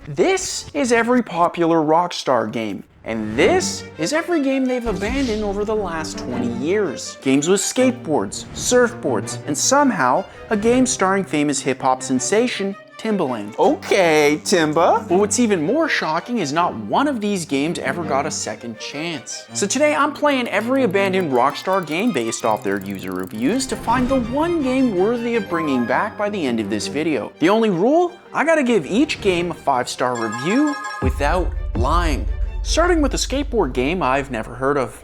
This is every popular Rockstar game. And this is every game they've abandoned over the last 20 years. Games with skateboards, surfboards, and somehow a game starring famous hip-hop sensation Timbaland. Okay, Timba. But what's even more shocking is not one of these games ever got a second chance. So today I'm playing every abandoned Rockstar game based off their user reviews to find the one game worthy of bringing back by the end of this video. The only rule, I gotta give each game a 5-star review without lying. Starting with a skateboard game I've never heard of.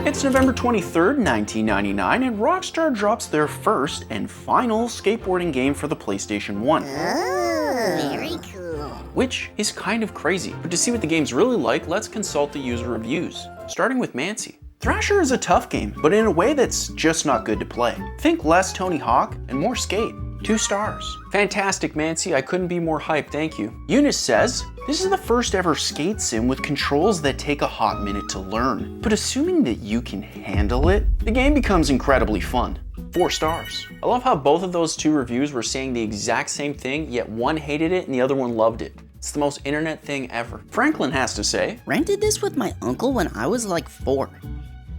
It's November 23rd, 1999, and Rockstar drops their first and final skateboarding game for the PlayStation 1. Oh, very cool. Which is kind of crazy, but to see what the game's really like, let's consult the user reviews. Starting with Mancy. Thrasher is a tough game, but in a way that's just not good to play. Think less Tony Hawk and more skate. 2 stars. Fantastic, Mancy. I couldn't be more hyped, thank you. Eunice says, this is the first ever skate sim with controls that take a hot minute to learn. But assuming that you can handle it, the game becomes incredibly fun. 4 stars. I love how both of those 2 reviews were saying the exact same thing, yet one hated it and the other one loved it. It's the most internet thing ever. Franklin has to say, rented this with my uncle when I was like 4.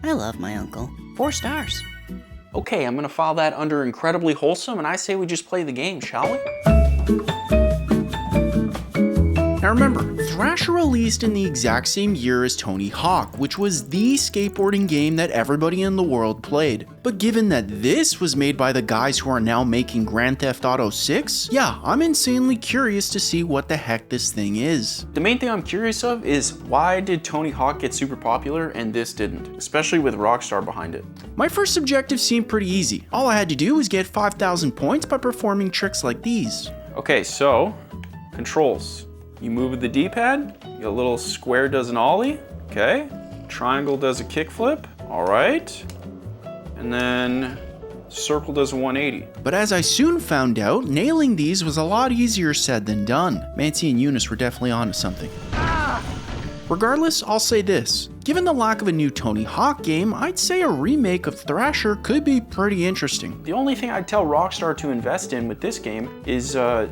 I love my uncle. 4 stars. Okay, I'm gonna file that under incredibly wholesome, and I say we just play the game, shall we? Now remember, Thrasher released in the exact same year as Tony Hawk, which was the skateboarding game that everybody in the world played. But given that this was made by the guys who are now making Grand Theft Auto 6, yeah, I'm insanely curious to see what the heck this thing is. The main thing I'm curious of is why did Tony Hawk get super popular and this didn't, especially with Rockstar behind it. My first objective seemed pretty easy. All I had to do was get 5,000 points by performing tricks like these. Okay, so, controls. You move with the D-pad, your little square does an ollie, okay. Triangle does a kickflip, all right. And then circle does a 180. But as I soon found out, nailing these was a lot easier said than done. Mancy and Eunice were definitely onto something. Regardless, I'll say this. Given the lack of a new Tony Hawk game, I'd say a remake of Thrasher could be pretty interesting. The only thing I'd tell Rockstar to invest in with this game is, a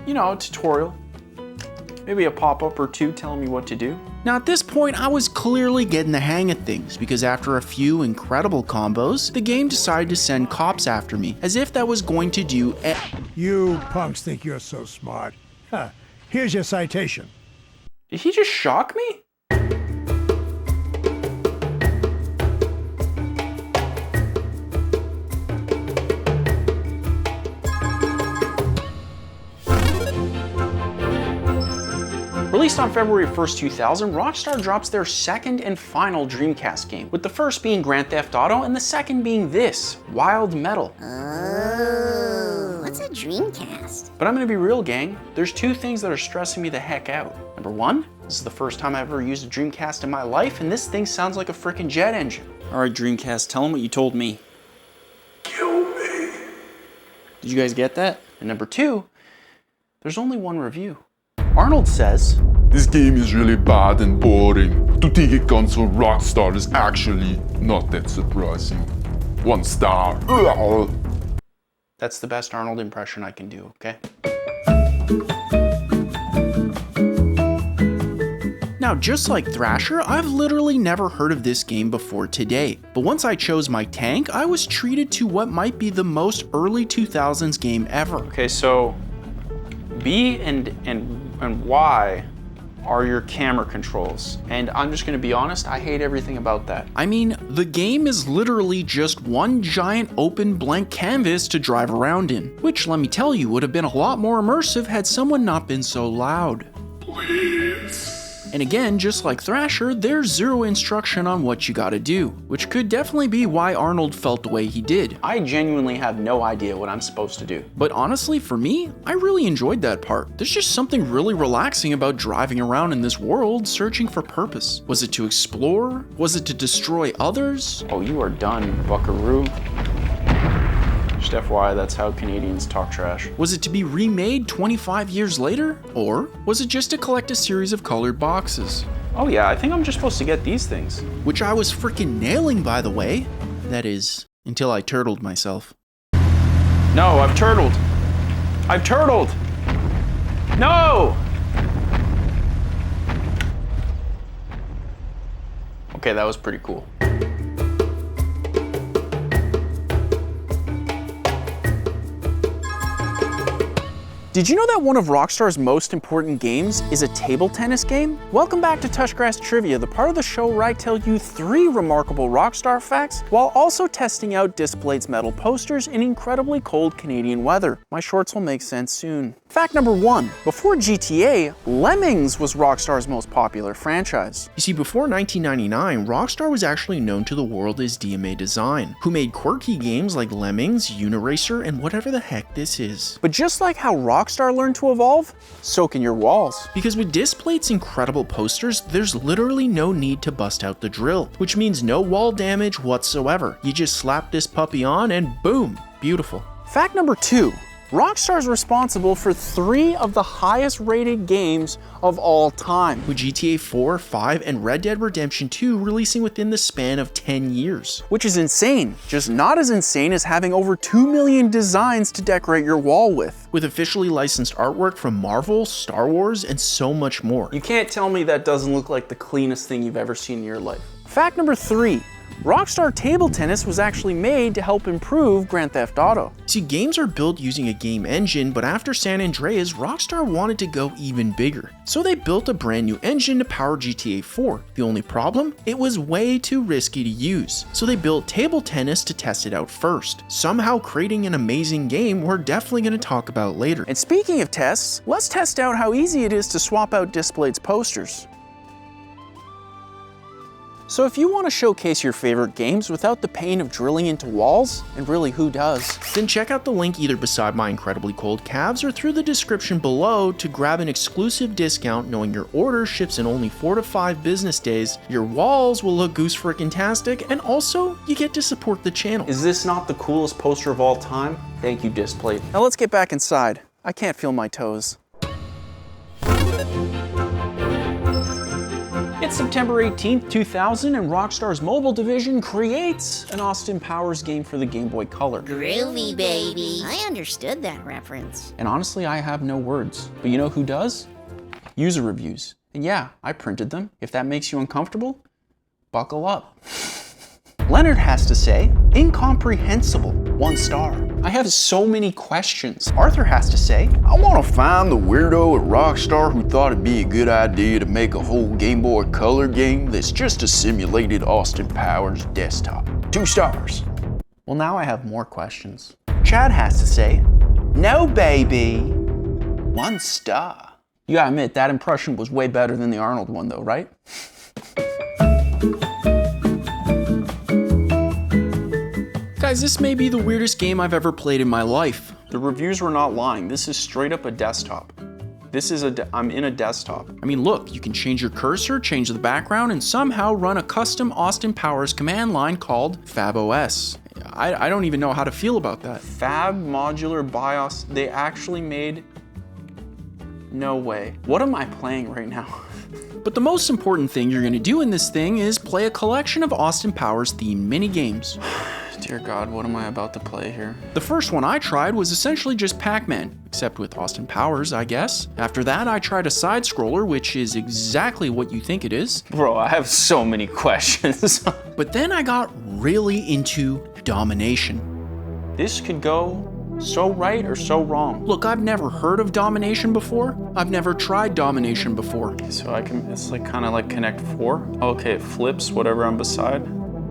tutorial. Maybe a pop-up or 2 telling me what to do. Now at this point, I was clearly getting the hang of things because after a few incredible combos, the game decided to send cops after me, as if that was going to do You punks think you're so smart. Huh. Here's your citation. Did he just shock me? Released on February 1st, 2000, Rockstar drops their second and final Dreamcast game, with the first being Grand Theft Auto and the second being this, Wild Metal. Oh, what's a Dreamcast? But I'm gonna be real, gang. There's 2 things that are stressing me the heck out. Number 1, this is the first time I've ever used a Dreamcast in my life, and this thing sounds like a frickin' jet engine. All right, Dreamcast, tell them what you told me. Kill me. Did you guys get that? And number 2, there's only 1 review. Arnold says, this game is really bad and boring. To take a console Rockstar is actually not that surprising. 1 star. That's the best Arnold impression I can do, okay? Now, just like Thrasher, I've literally never heard of this game before today. But once I chose my tank, I was treated to what might be the most early 2000s game ever. Okay, so B and Y are your camera controls. And I'm just gonna be honest, I hate everything about that. I mean, the game is literally just one giant open blank canvas to drive around in, which let me tell you would have been a lot more immersive had someone not been so loud. Please. And again, just like Thrasher, there's 0 instruction on what you gotta do, which could definitely be why Arnold felt the way he did. I genuinely have no idea what I'm supposed to do. But honestly, for me, I really enjoyed that part. There's just something really relaxing about driving around in this world, searching for purpose. Was it to explore? Was it to destroy others? Oh, you are done, buckaroo. Just FYI, that's how Canadians talk trash. Was it to be remade 25 years later? Or was it just to collect a series of colored boxes? Oh yeah, I think I'm just supposed to get these things. Which I was freaking nailing, by the way. That is, until I turtled myself. No, I've turtled. I've turtled! No! Okay, that was pretty cool. Did you know that one of Rockstar's most important games is a table tennis game? Welcome back to Touchgrass Trivia, the part of the show where I tell you 3 remarkable Rockstar facts while also testing out Displate's metal posters in incredibly cold Canadian weather. My shorts will make sense soon. Fact number 1. Before GTA, Lemmings was Rockstar's most popular franchise. You see, before 1999, Rockstar was actually known to the world as DMA Design, who made quirky games like Lemmings, Uniracer, and whatever the heck this is. But just like how Rockstar learned to evolve, so can your walls. Because with Displate's incredible posters, there's literally no need to bust out the drill, which means no wall damage whatsoever. You just slap this puppy on and boom, beautiful. Fact number 2. Rockstar's responsible for 3 of the highest rated games of all time, with GTA 4, 5, and Red Dead Redemption 2 releasing within the span of 10 years. Which is insane, just not as insane as having over 2 million designs to decorate your wall with officially licensed artwork from Marvel, Star Wars, and so much more. You can't tell me that doesn't look like the cleanest thing you've ever seen in your life. Fact number 3. Rockstar Table Tennis was actually made to help improve Grand Theft Auto. See, games are built using a game engine, but after San Andreas, Rockstar wanted to go even bigger. So they built a brand new engine to power GTA 4. The only problem? It was way too risky to use. So they built Table Tennis to test it out first, somehow creating an amazing game we're definitely going to talk about later. And speaking of tests, let's test out how easy it is to swap out Displate's posters. So if you want to showcase your favorite games without the pain of drilling into walls, and really who does, then check out the link either beside my incredibly cold calves or through the description below to grab an exclusive discount knowing your order ships in only 4 to 5 business days, your walls will look goose frickin-tastic, and also you get to support the channel. Is this not the coolest poster of all time? Thank you, Displate. Now let's get back inside. I can't feel my toes. It's September 18th, 2000, and Rockstar's mobile division creates an Austin Powers game for the Game Boy Color. Groovy, baby. I understood that reference. And honestly, I have no words. But you know who does? User reviews. And yeah, I printed them. If that makes you uncomfortable, buckle up. Leonard has to say, incomprehensible, 1 star. I have so many questions. Arthur has to say, I want to find the weirdo at Rockstar who thought it'd be a good idea to make a whole Game Boy Color game that's just a simulated Austin Powers desktop. 2 stars. well, now I have more questions. Chad has to say, no baby, 1 star. You gotta admit, that impression was way better than the Arnold one though, right? Guys, this may be the weirdest game I've ever played in my life. The reviews were not lying. This is straight up a desktop. I'm in a desktop. I mean, look, you can change your cursor, change the background, and somehow run a custom Austin Powers command line called FabOS. I don't even know how to feel about that. Fab Modular BIOS, they actually made... No way. What am I playing right now? But the most important thing you're gonna do in this thing is play a collection of Austin Powers themed mini-games. Dear God, what am I about to play here? The first one I tried was essentially just Pac-Man, except with Austin Powers, I guess. After that, I tried a side-scroller, which is exactly what you think it is. Bro, I have so many questions. But then I got really into Domination. This could go so right or so wrong. Look, I've never heard of Domination before. I've never tried Domination before. So it's like kind of like Connect 4. Okay, it flips whatever I'm beside.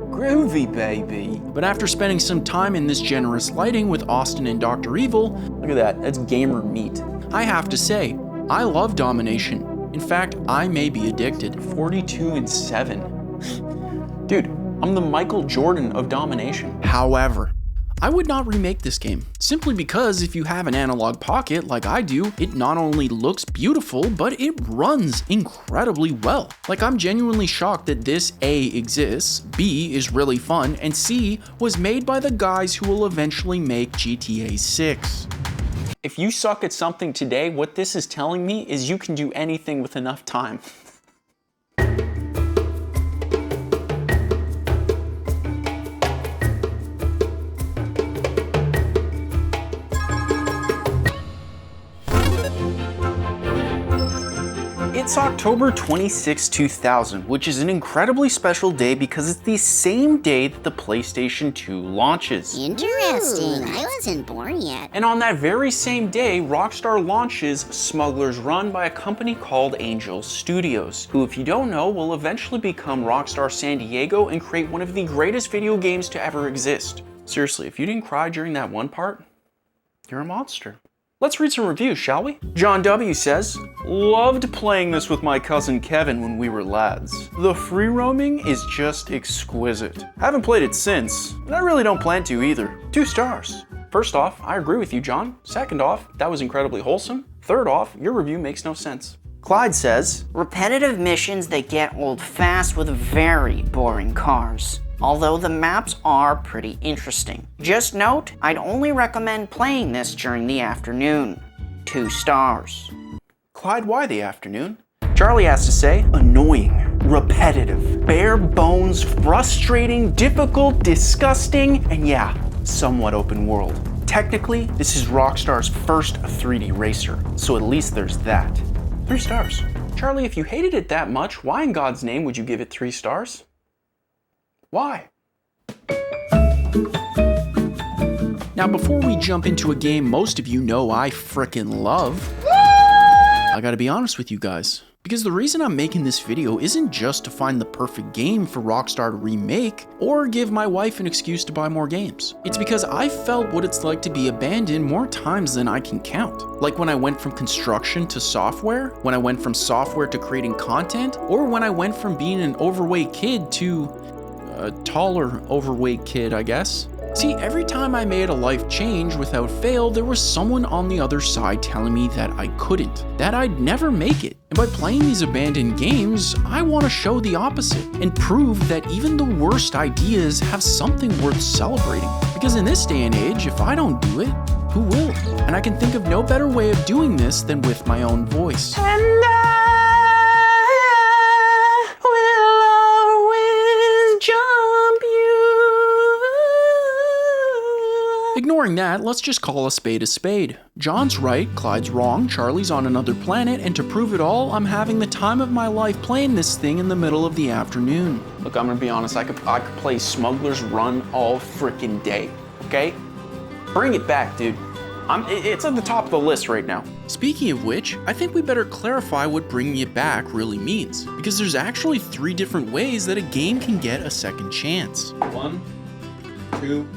Groovy, baby. But after spending some time in this generous lighting with Austin and Dr. Evil, look at that, that's gamer meat. I have to say, I love Domination. In fact, I may be addicted. 42 and 7. Dude, I'm the Michael Jordan of Domination. However, I would not remake this game, simply because if you have an analog pocket like I do, it not only looks beautiful, but it runs incredibly well. Like, I'm genuinely shocked that this A exists, B is really fun, and C was made by the guys who will eventually make GTA 6. If you suck at something today, what this is telling me is you can do anything with enough time. It's October 26, 2000, which is an incredibly special day because it's the same day that the PlayStation 2 launches. Interesting. I wasn't born yet. And on that very same day, Rockstar launches Smuggler's Run by a company called Angel Studios, who, if you don't know, will eventually become Rockstar San Diego and create one of the greatest video games to ever exist. Seriously, if you didn't cry during that one part, you're a monster. Let's read some reviews, shall we? John W. says, loved playing this with my cousin Kevin when we were lads. The free roaming is just exquisite. I haven't played it since, and I really don't plan to either. 2 stars. First off, I agree with you, John. Second off, that was incredibly wholesome. Third off, your review makes no sense. Clyde says, repetitive missions that get old fast with very boring cars. Although the maps are pretty interesting. Just note, I'd only recommend playing this during the afternoon. 2 stars. Clyde, why the afternoon? Charlie has to say, annoying, repetitive, bare bones, frustrating, difficult, disgusting, and yeah, somewhat open world. Technically, this is Rockstar's first 3D racer, so at least there's that. 3 stars. Charlie, if you hated it that much, why in God's name would you give it 3 stars? Why? Now, before we jump into a game most of you know I frickin' love, I gotta be honest with you guys, because the reason I'm making this video isn't just to find the perfect game for Rockstar to remake or give my wife an excuse to buy more games. It's because I felt what it's like to be abandoned more times than I can count. Like when I went from construction to software, when I went from software to creating content, or when I went from being an overweight kid to a taller, overweight kid, I guess. See, every time I made a life change without fail, there was someone on the other side telling me that I couldn't, that I'd never make it. And by playing these abandoned games, I want to show the opposite and prove that even the worst ideas have something worth celebrating. Because in this day and age, if I don't do it, who will? And I can think of no better way of doing this than with my own voice. Ignoring that, let's just call a spade a spade. John's right, Clyde's wrong, Charlie's on another planet, and to prove it all, I'm having the time of my life playing this thing in the middle of the afternoon. Look, I'm gonna be honest, I could play Smuggler's Run all frickin' day, okay? Bring it back, dude. It's at the top of the list right now. Speaking of which, I think we better clarify what bringing it back really means, because there's actually 3 different ways that a game can get a second chance. 1, 2,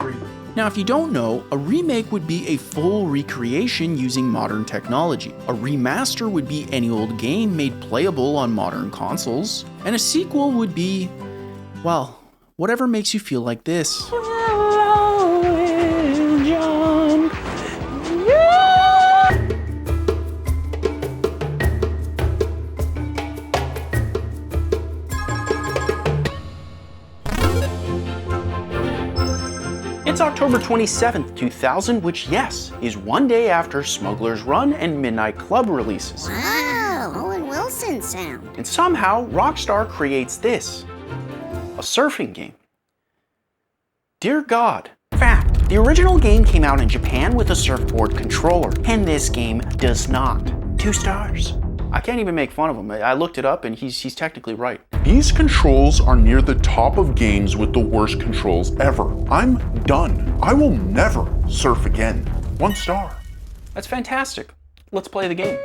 3. Now, if you don't know, a remake would be a full recreation using modern technology. A remaster would be any old game made playable on modern consoles. And a sequel would be, well, whatever makes you feel like this. It's October 27th, 2000, which, yes, is one day after Smuggler's Run and Midnight Club releases. Wow, Owen Wilson sound. And somehow, Rockstar creates this, a surfing game. Dear God. Fact, the original game came out in Japan with a surfboard controller, and this game does not. 2 stars. I can't even make fun of him. I looked it up and he's technically right. These controls are near the top of games with the worst controls ever. I'm done. I will never surf again. 1 star. That's fantastic. Let's play the game.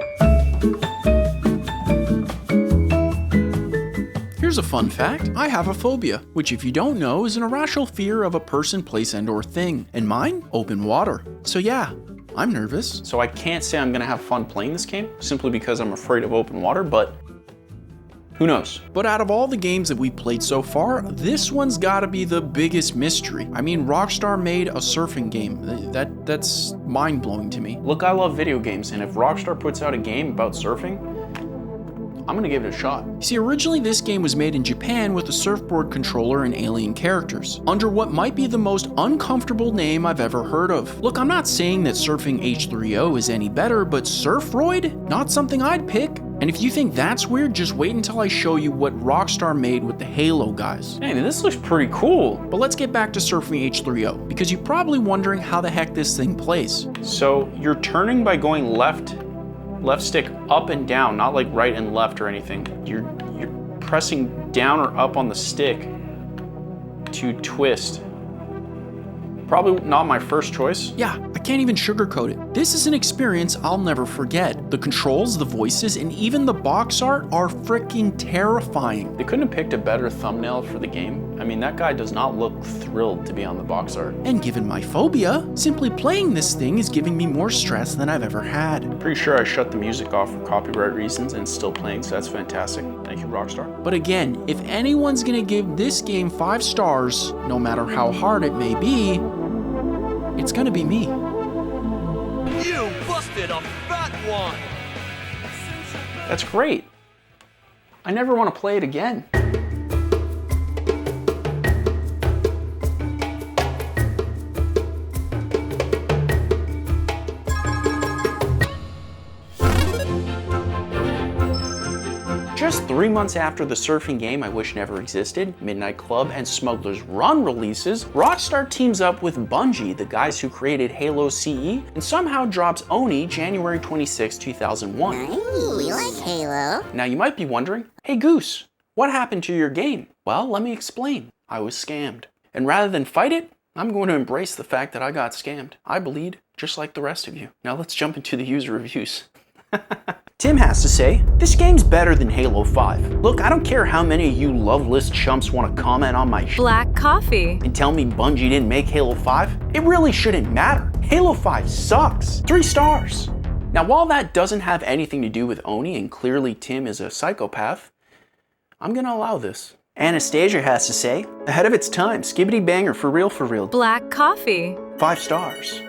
Here's a fun fact. I have a phobia, which if you don't know is an irrational fear of a person, place, and or thing. And mine? Open water. So yeah, I'm nervous. So I can't say I'm gonna have fun playing this game simply because I'm afraid of open water, but who knows? But out of all the games that we've played so far, this one's gotta be the biggest mystery. I mean, Rockstar made a surfing game. That's mind-blowing to me. Look, I love video games, and if Rockstar puts out a game about surfing, I'm gonna give it a shot. See, originally this game was made in Japan with a surfboard controller and alien characters, under what might be the most uncomfortable name I've ever heard of. Look, I'm not saying that Surfing H3O is any better, but Surfroid? Not something I'd pick. And if you think that's weird, just wait until I show you what Rockstar made with the Halo guys. Hey, this looks pretty cool. But let's get back to Surfing H3O, because you're probably wondering how the heck this thing plays. So you're turning by going left Left stick up and down, not like right and left or anything. You're pressing down or up on the stick to twist. Probably not my first choice. Yeah, I can't even sugarcoat it. This is an experience I'll never forget. The controls, the voices, and even the box art are freaking terrifying. They couldn't have picked a better thumbnail for the game. I mean, that guy does not look thrilled to be on the box art. And given my phobia, simply playing this thing is giving me more stress than I've ever had. Pretty sure I shut the music off for copyright reasons and it's still playing, so that's fantastic. Thank you, Rockstar. But again, if anyone's gonna give this game 5 stars, no matter how hard it may be, it's gonna be me. You busted a fat one! That's great. I never want to play it again. Just 3 months after the surfing game I wish never existed, Midnight Club and Smuggler's Run releases, Rockstar teams up with Bungie, the guys who created Halo CE, and somehow drops Oni January 26, 2001. Ooh, we like Halo. Now you might be wondering, hey Goose, what happened to your game? Well, let me explain. I was scammed. And rather than fight it, I'm going to embrace the fact that I got scammed. I bleed just like the rest of you. Now let's jump into the user reviews. Tim has to say, this game's better than Halo 5. Look, I don't care how many of you loveless chumps want to comment on my Black coffee and tell me Bungie didn't make Halo 5. It really shouldn't matter. Halo 5 sucks. 3 stars. Now, while that doesn't have anything to do with Oni and clearly Tim is a psychopath, I'm gonna allow this. Anastasia has to say, ahead of its time, skibbity banger for real for real. Black coffee 5 stars.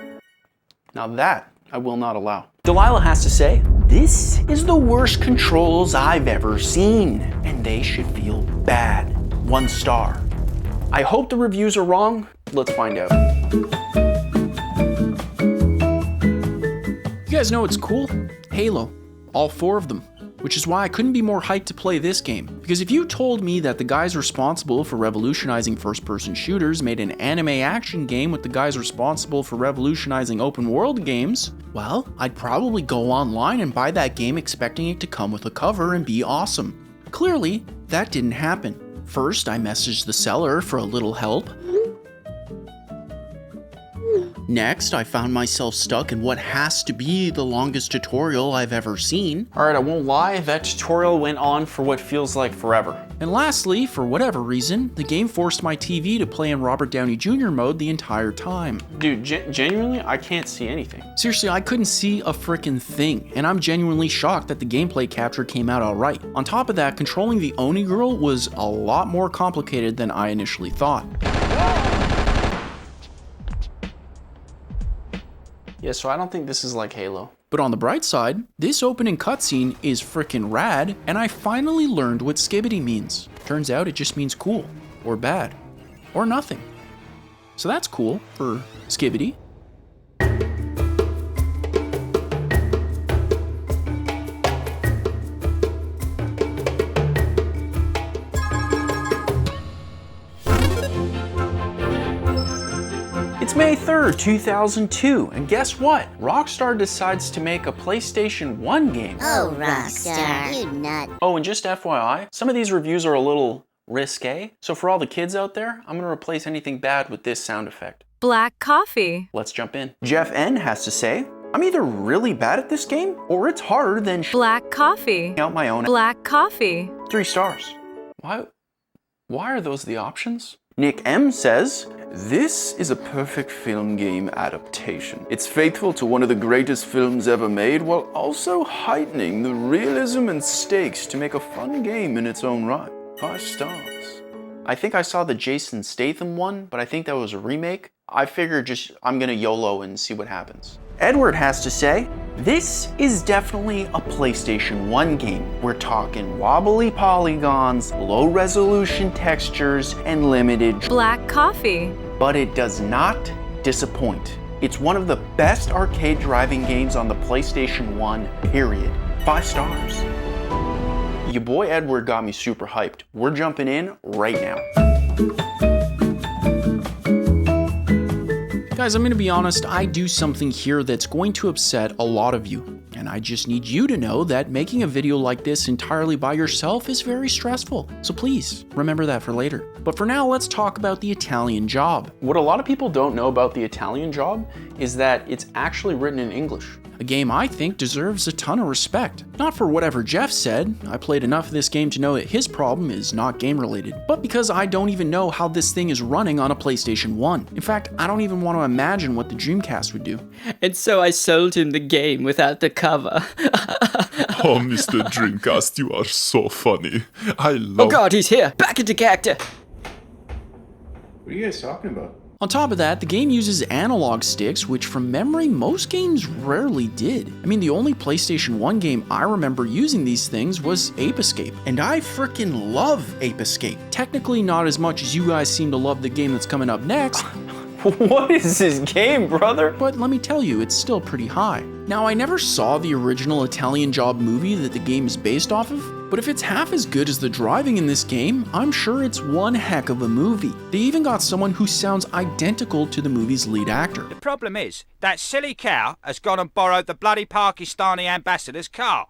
Now that I will not allow. Delilah has to say, this is the worst controls I've ever seen, and they should feel bad. 1 star. I hope the reviews are wrong. Let's find out. You guys know what's cool? Halo. All 4 of them. Which is why I couldn't be more hyped to play this game. Because if you told me that the guys responsible for revolutionizing first-person shooters made an anime action game with the guys responsible for revolutionizing open-world games, well, I'd probably go online and buy that game expecting it to come with a cover and be awesome. Clearly, that didn't happen. First, I messaged the seller for a little help. Next, I found myself stuck in what has to be the longest tutorial I've ever seen. Alright, I won't lie, that tutorial went on for what feels like forever. And lastly, for whatever reason, the game forced my TV to play in Robert Downey Jr. mode the entire time. Dude, genuinely, I can't see anything. Seriously, I couldn't see a frickin' thing, and I'm genuinely shocked that the gameplay capture came out alright. On top of that, controlling the Oni girl was a lot more complicated than I initially thought. Yeah, so I don't think this is like Halo. But on the bright side, this opening cutscene is frickin' rad, and I finally learned what skibbity means. Turns out it just means cool, or bad, or nothing. So that's cool for skibbity. It's May 3rd, 2002, and guess what? Rockstar decides to make a PlayStation 1 game. Oh, Rockstar, you nut. Oh, and just FYI, some of these reviews are a little risque, so for all the kids out there, I'm gonna replace anything bad with this sound effect. Black coffee. Let's jump in. Jeff N has to say, I'm either really bad at this game, or it's harder than Black coffee. out my own. Black coffee. 3 stars. Why are those the options? Nick M says, this is a perfect film game adaptation. It's faithful to one of the greatest films ever made while also heightening the realism and stakes to make a fun game in its own right. 5 stars. I think I saw the Jason Statham one, but I think that was a remake. I figured I'm gonna YOLO and see what happens. Edward has to say, this is definitely a PlayStation 1 game. We're talking wobbly polygons, low resolution textures, and limited Black coffee. But it does not disappoint. It's one of the best arcade driving games on the PlayStation 1, period. 5 stars. Your boy Edward got me super hyped. We're jumping in right now. Guys, I'm gonna be honest, I do something here that's going to upset a lot of you. And I just need you to know that making a video like this entirely by yourself is very stressful. So please, remember that for later. But for now, let's talk about the Italian Job. What a lot of people don't know about the Italian Job is that it's actually written in English. A game I think deserves a ton of respect. Not for whatever Jeff said, I played enough of this game to know that his problem is not game related, but because I don't even know how this thing is running on a PlayStation 1. In fact, I don't even want to imagine what the Dreamcast would do. And so I sold him the game without the cover. Oh, Mr. Dreamcast, you are so funny. I love... Oh god, he's here! Back into character! What are you guys talking about? On top of that, the game uses analog sticks, which from memory, most games rarely did. I mean, the only PlayStation 1 game I remember using these things was Ape Escape, and I frickin' love Ape Escape. Technically not as much as you guys seem to love the game that's coming up next. What is this game, brother? But let me tell you, it's still pretty high. Now, I never saw the original Italian Job movie that the game is based off of, but if it's half as good as the driving in this game, I'm sure it's one heck of a movie. They even got someone who sounds identical to the movie's lead actor. The problem is, that silly cow has gone and borrowed the bloody Pakistani ambassador's car.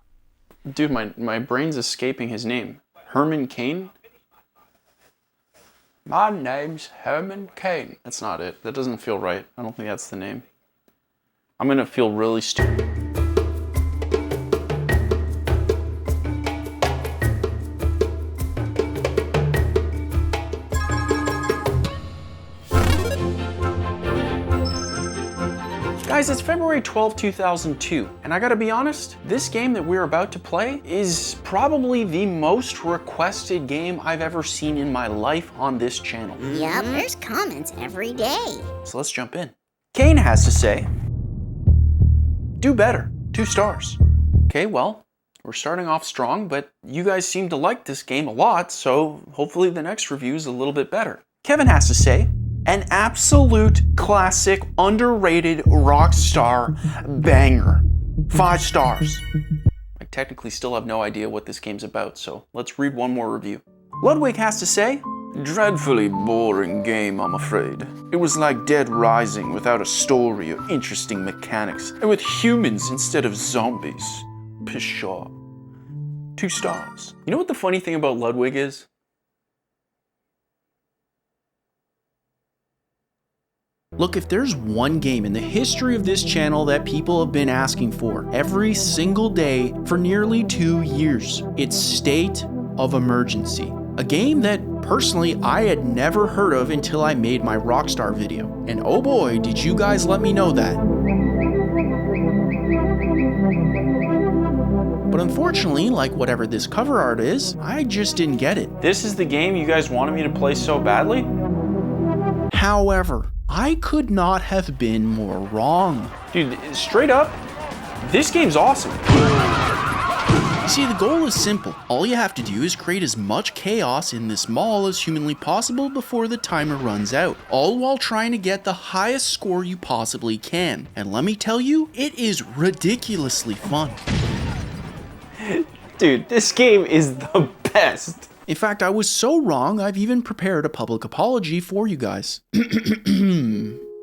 Dude, my brain's escaping his name. Herman Cain? My name's Herman Cain. That's not it. That doesn't feel right. I don't think that's the name. I'm gonna feel really stupid. Guys, it's February 12, 2002, and I gotta be honest, this game that we're about to play is probably the most requested game I've ever seen in my life on this channel. Yep, there's comments every day. So let's jump in. Kane has to say, do better, 2 stars. Okay, well, we're starting off strong, but you guys seem to like this game a lot, so hopefully the next review is a little bit better. Kevin has to say, an absolute classic, underrated Rockstar banger. 5 stars. I technically still have no idea what this game's about, so let's read one more review. Ludwig has to say, dreadfully boring game, I'm afraid. It was like Dead Rising without a story or interesting mechanics, and with humans instead of zombies. Pshaw. 2 stars. You know what the funny thing about Ludwig is? Look, if there's one game in the history of this channel that people have been asking for every single day for nearly 2 years, it's State of Emergency. A game that, personally, I had never heard of until I made my Rockstar video. And oh boy, did you guys let me know that. But unfortunately, like whatever this cover art is, I just didn't get it. This is the game you guys wanted me to play so badly? However, I could not have been more wrong. Dude, straight up, this game's awesome. You see, the goal is simple. All you have to do is create as much chaos in this mall as humanly possible before the timer runs out, all while trying to get the highest score you possibly can. And let me tell you, it is ridiculously fun. Dude, this game is the best. In fact, I was so wrong, I've even prepared a public apology for you guys.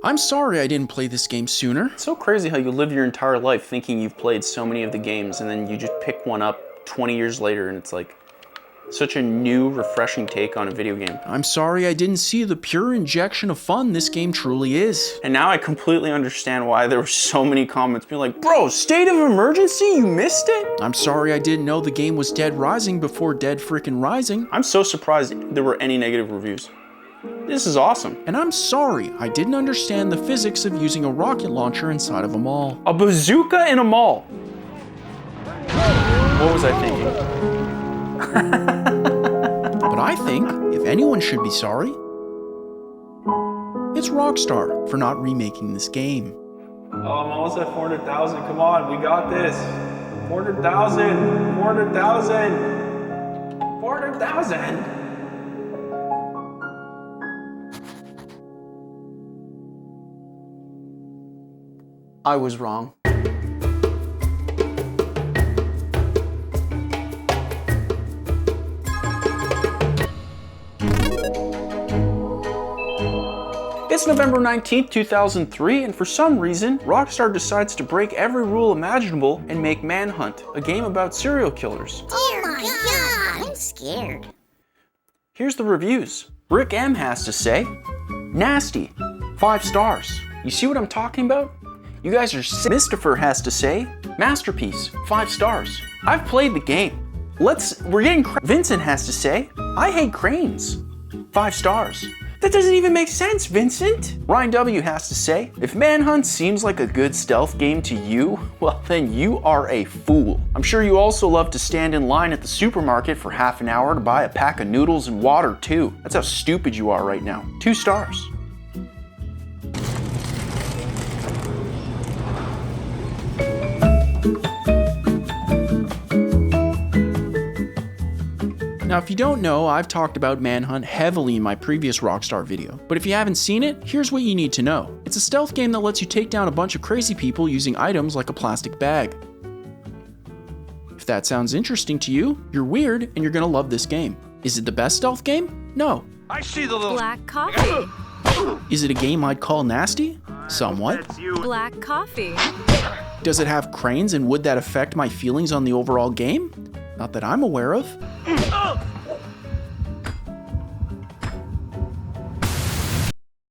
I'm sorry I didn't play this game sooner. It's so crazy how you live your entire life thinking you've played so many of the games and then you just pick one up 20 years later and it's like such a new, refreshing take on a video game. I'm sorry I didn't see the pure injection of fun this game truly is. And now I completely understand why there were so many comments being like, bro, State of Emergency, you missed it? I'm sorry I didn't know the game was Dead Rising before Dead Frickin' Rising. I'm so surprised there were any negative reviews. This is awesome. And I'm sorry I didn't understand the physics of using a rocket launcher inside of a mall. A bazooka in a mall. What was I thinking? But I think, if anyone should be sorry, it's Rockstar for not remaking this game. Oh, I'm almost at 400,000. Come on, we got this. 400,000. 400,000. 400,000. I was wrong. It's November 19th, 2003, and for some reason, Rockstar decides to break every rule imaginable and make Manhunt, a game about serial killers. Oh my god, I'm scared. Here's the reviews. Rick M has to say, nasty, 5 stars. You see what I'm talking about? You guys are sick. Mistifer has to say, masterpiece, 5 stars. I've played the game. We're getting Vincent has to say, I hate cranes, 5 stars. That doesn't even make sense, Vincent. Ryan W has to say, if Manhunt seems like a good stealth game to you, well then you are a fool. I'm sure you also love to stand in line at the supermarket for half an hour to buy a pack of noodles and water too. That's how stupid you are right now. 2 stars. Now, if you don't know, I've talked about Manhunt heavily in my previous Rockstar video, but if you haven't seen it, here's what you need to know. It's a stealth game that lets you take down a bunch of crazy people using items like a plastic bag. If that sounds interesting to you, you're weird and you're gonna love this game. Is it the best stealth game? No. I see the little Black coffee. Is it a game I'd call nasty? Somewhat. Black coffee. Does it have cranes, and would that affect my feelings on the overall game? Not that I'm aware of.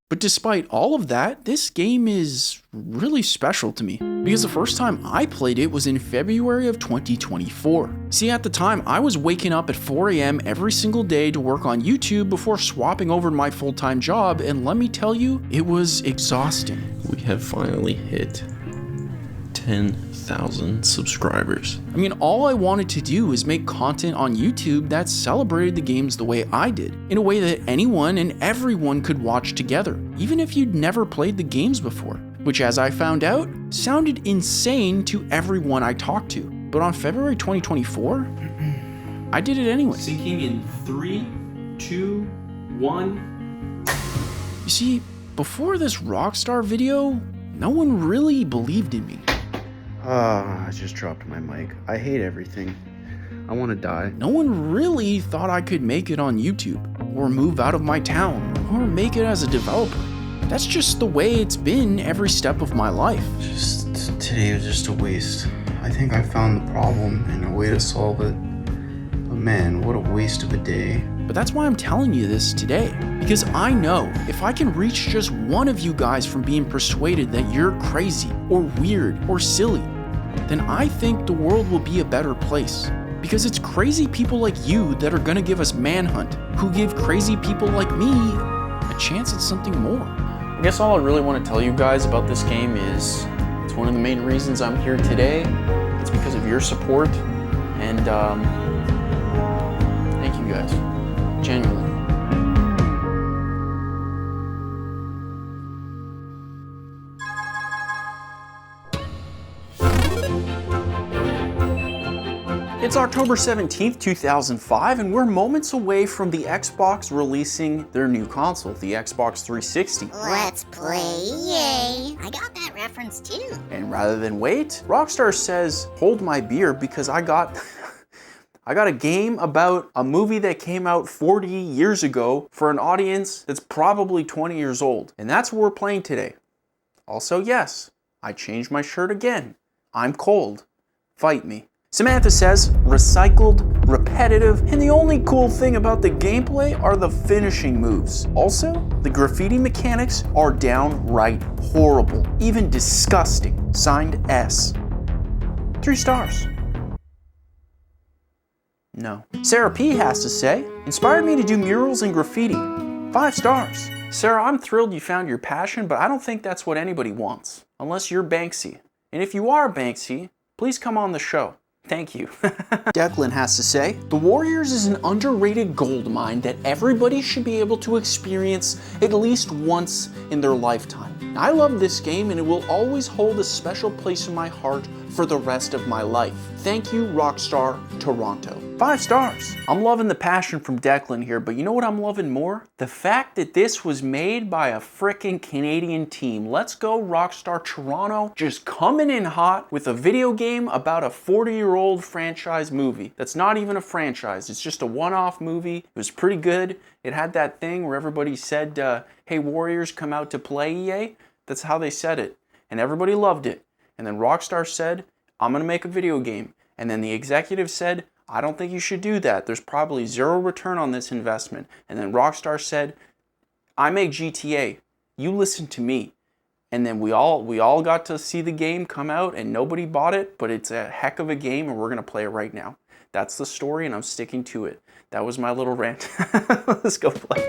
But despite all of that, this game is really special to me, because the first time I played it was in February of 2024. See, at the time, I was waking up at 4 a.m. every single day to work on YouTube before swapping over to my full-time job, and let me tell you, it was exhausting. We have finally hit 10,000 subscribers. I mean, all I wanted to do was make content on YouTube that celebrated the games the way I did, in a way that anyone and everyone could watch together, even if you'd never played the games before, which, as I found out, sounded insane to everyone I talked to. But on February 2024, I did it anyway. Sinking in 3, 2, 1. You see, before this Rockstar video, no one really believed in me. I just dropped my mic. I hate everything. I want to die. No one really thought I could make it on YouTube, or move out of my town, or make it as a developer. That's just the way it's been every step of my life. Today was just a waste. I think I found the problem and a way to solve it. But man, what a waste of a day. But that's why I'm telling you this today, because I know if I can reach just one of you guys from being persuaded that you're crazy, or weird, or silly, then I think the world will be a better place. Because it's crazy people like you that are gonna give us Manhunt, who give crazy people like me a chance at something more. I guess all I really want to tell you guys about this game is it's one of the main reasons I'm here today. It's because of your support, and thank you guys. Genuinely. It's October 17th, 2005, and we're moments away from the Xbox releasing their new console, the Xbox 360. Let's play, yay. I got that reference too. And rather than wait, Rockstar says, hold my beer, because I got a game about a movie that came out 40 years ago for an audience that's probably 20 years old. And that's what we're playing today. Also, yes, I changed my shirt again. I'm cold. Fight me. Samantha says, recycled, repetitive, and the only cool thing about the gameplay are the finishing moves. Also, the graffiti mechanics are downright horrible, even disgusting. Signed, S. 3 stars. No. Sarah P has to say, inspired me to do murals and graffiti. 5 stars. Sarah, I'm thrilled you found your passion, but I don't think that's what anybody wants, unless you're Banksy. And if you are Banksy, please come on the show. Thank you. Declan has to say, The Warriors is an underrated gold mine that everybody should be able to experience at least once in their lifetime. I love this game and it will always hold a special place in my heart for the rest of my life. Thank you, Rockstar Toronto. 5 stars. I'm loving the passion from Declan here, but you know what I'm loving more? The fact that this was made by a frickin' Canadian team. Let's go Rockstar Toronto, just coming in hot with a video game about a 40-year-old franchise movie. That's not even a franchise, it's just a one-off movie. It was pretty good. It had that thing where everybody said, hey Warriors, come out to play, EA. That's how they said it. And everybody loved it. And then Rockstar said, I'm gonna make a video game. And then the executive said, I don't think you should do that. There's probably zero return on this investment. And then Rockstar said, I make GTA. You listen to me. And then we all got to see the game come out and nobody bought it, but it's a heck of a game and we're gonna play it right now. That's the story and I'm sticking to it. That was my little rant. Let's go play.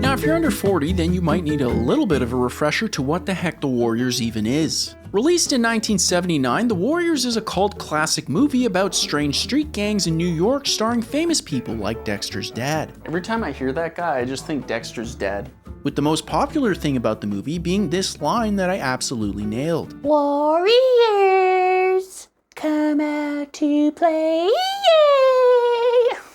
Now, if you're under 40, then you might need a little bit of a refresher to what the heck The Warriors even is. Released in 1979, The Warriors is a cult classic movie about strange street gangs in New York starring famous people like Dexter's dad. Every time I hear that guy, I just think Dexter's dad. With the most popular thing about the movie being this line that I absolutely nailed. Warriors, come out to play, yay!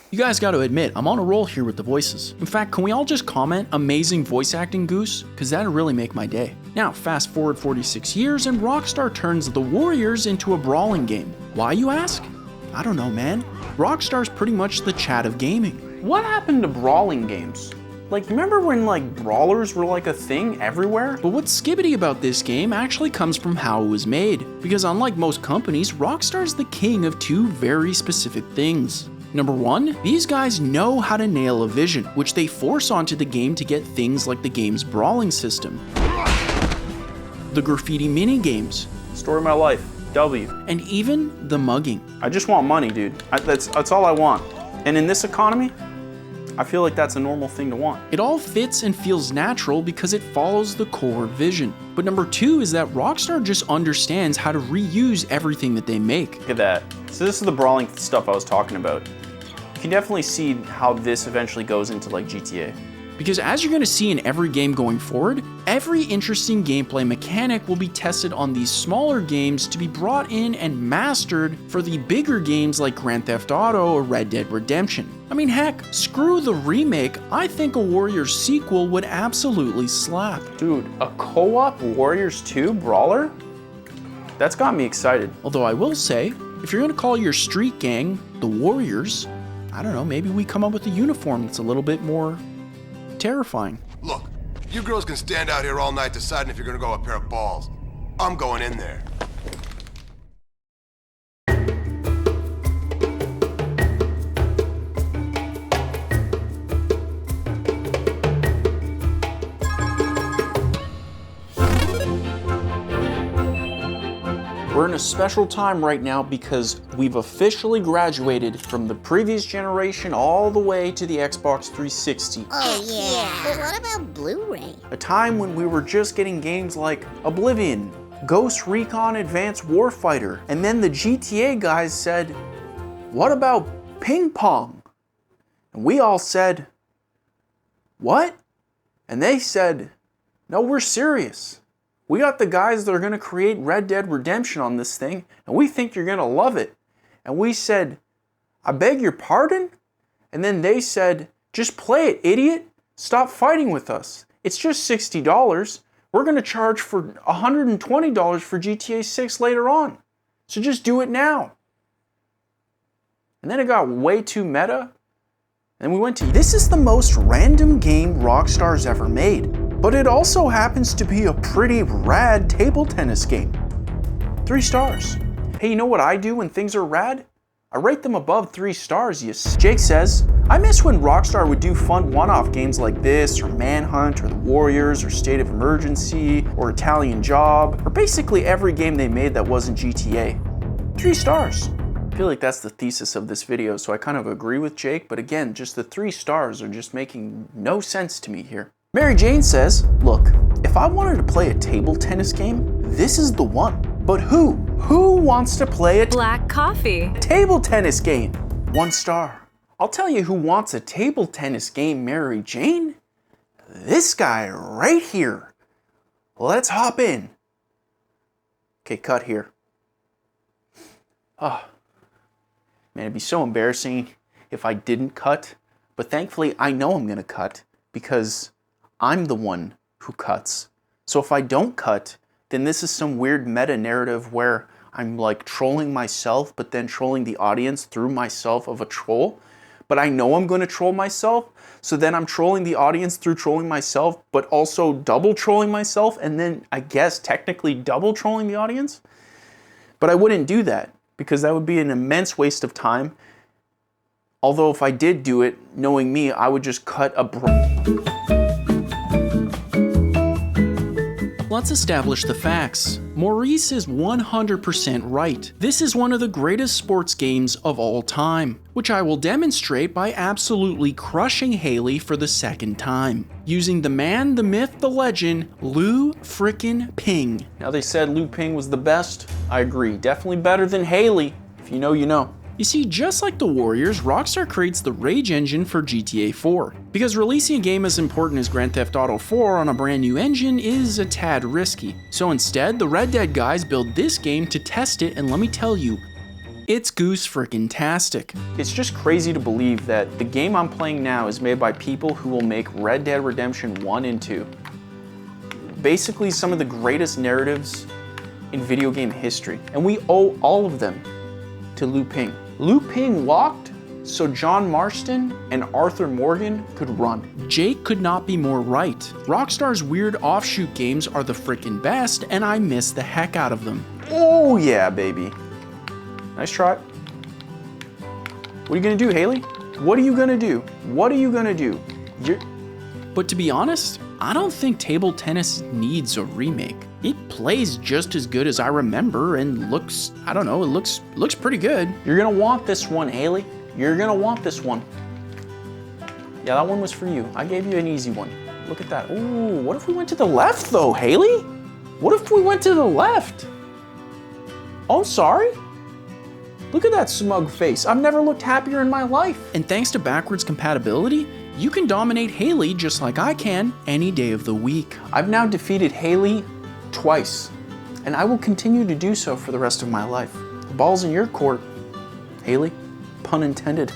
You guys gotta admit, I'm on a roll here with the voices. In fact, can we all just comment, amazing voice acting, Goose? Because that'd really make my day. Now, fast forward 46 years and Rockstar turns The Warriors into a brawling game. Why, you ask? I don't know, man. Rockstar's pretty much the chat of gaming. What happened to brawling games? Like, remember when, like, brawlers were like a thing everywhere? But what's skibbity about this game actually comes from how it was made. Because unlike most companies, Rockstar's the king of two very specific things. Number one, these guys know how to nail a vision, which they force onto the game to get things like the game's brawling system, the graffiti mini games, story of my life, W, and even the mugging. I just want money, dude. That's all I want. And in this economy, I feel like that's a normal thing to want. It all fits and feels natural because it follows the core vision. But number two is that Rockstar just understands how to reuse everything that they make. Look at that. So this is the brawling stuff I was talking about. You can definitely see how this eventually goes into like GTA. Because as you're going to see in every game going forward, every interesting gameplay mechanic will be tested on these smaller games to be brought in and mastered for the bigger games like Grand Theft Auto or Red Dead Redemption. I mean, heck, screw the remake, I think a Warriors sequel would absolutely slap. Dude, a co-op Warriors 2 brawler? That's got me excited. Although I will say, if you're going to call your street gang the Warriors, I don't know, maybe we come up with a uniform that's a little bit more terrifying. Look, you girls can stand out here all night deciding if you're gonna go a pair of balls. I'm going in there. We're in a special time right now because we've officially graduated from the previous generation all the way to the Xbox 360. Oh yeah, but what about Blu-ray? A time when we were just getting games like Oblivion, Ghost Recon Advanced Warfighter, and then the GTA guys said, what about ping pong? And we all said, what? And they said, no, we're serious. We got the guys that are going to create Red Dead Redemption on this thing, and we think you're going to love it. And we said, I beg your pardon? And then they said, just play it, idiot. Stop fighting with us. It's just $60. We're going to charge for $120 for GTA 6 later on. So just do it now. And then it got way too meta. And we went to, this is the most random game Rockstar's ever made. But it also happens to be a pretty rad table tennis game. 3 stars. Hey, you know what I do when things are rad? I rate them above 3 stars, Jake says, I miss when Rockstar would do fun one-off games like this, or Manhunt, or The Warriors, or State of Emergency, or Italian Job, or basically every game they made that wasn't GTA. 3 stars. I feel like that's the thesis of this video, so I kind of agree with Jake, but again, just the 3 stars are just making no sense to me here. Mary Jane says, look, if I wanted to play a table tennis game, this is the one. But who? Who wants to play a black coffee table tennis game? 1 star. I'll tell you who wants a table tennis game, Mary Jane. This guy right here. Let's hop in. Okay, cut here. Oh, man, it'd be so embarrassing if I didn't cut. But thankfully, I know I'm gonna cut because I'm the one who cuts. So if I don't cut, then this is some weird meta narrative where I'm like trolling myself, but then trolling the audience through myself of a troll. But I know I'm gonna troll myself, so then I'm trolling the audience through trolling myself, but also double trolling myself, and then I guess technically double trolling the audience. But I wouldn't do that because that would be an immense waste of time. Although if I did do it, knowing me, I would just cut a Let's establish the facts. Maurice is 100% right. This is one of the greatest sports games of all time, which I will demonstrate by absolutely crushing Haley for the second time, using the man, the myth, the legend, Liu frickin' Ping. Now they said Liu Ping was the best. I agree, definitely better than Haley. If you know, you know. You see, just like the Warriors, Rockstar creates the Rage engine for GTA 4. Because releasing a game as important as Grand Theft Auto 4 on a brand new engine is a tad risky. So instead, the Red Dead guys build this game to test it, and let me tell you, it's goose frickin' tastic. It's just crazy to believe that the game I'm playing now is made by people who will make Red Dead Redemption 1 and 2. Basically some of the greatest narratives in video game history. And we owe all of them to Liu Ping. Liu Ping walked so John Marston and Arthur Morgan could run. Jake could not be more right. Rockstar's weird offshoot games are the frickin' best, and I miss the heck out of them. Oh yeah, baby. Nice try. What are you gonna do, Haley? What are you gonna do? What are you gonna do? But to be honest, I don't think table tennis needs a remake. It plays just as good as I remember and looks, I don't know, it looks pretty good. You're gonna want this one, Haley. You're gonna want this one. Yeah, that one was for you. I gave you an easy one. Look at that. Ooh, what if we went to the left though, Haley? What if we went to the left? Oh, sorry. Look at that smug face. I've never looked happier in my life. And thanks to backwards compatibility, you can dominate Haley just like I can any day of the week. I've now defeated Haley twice, and I will continue to do so for the rest of my life. The ball's in your court, Haley. Pun intended.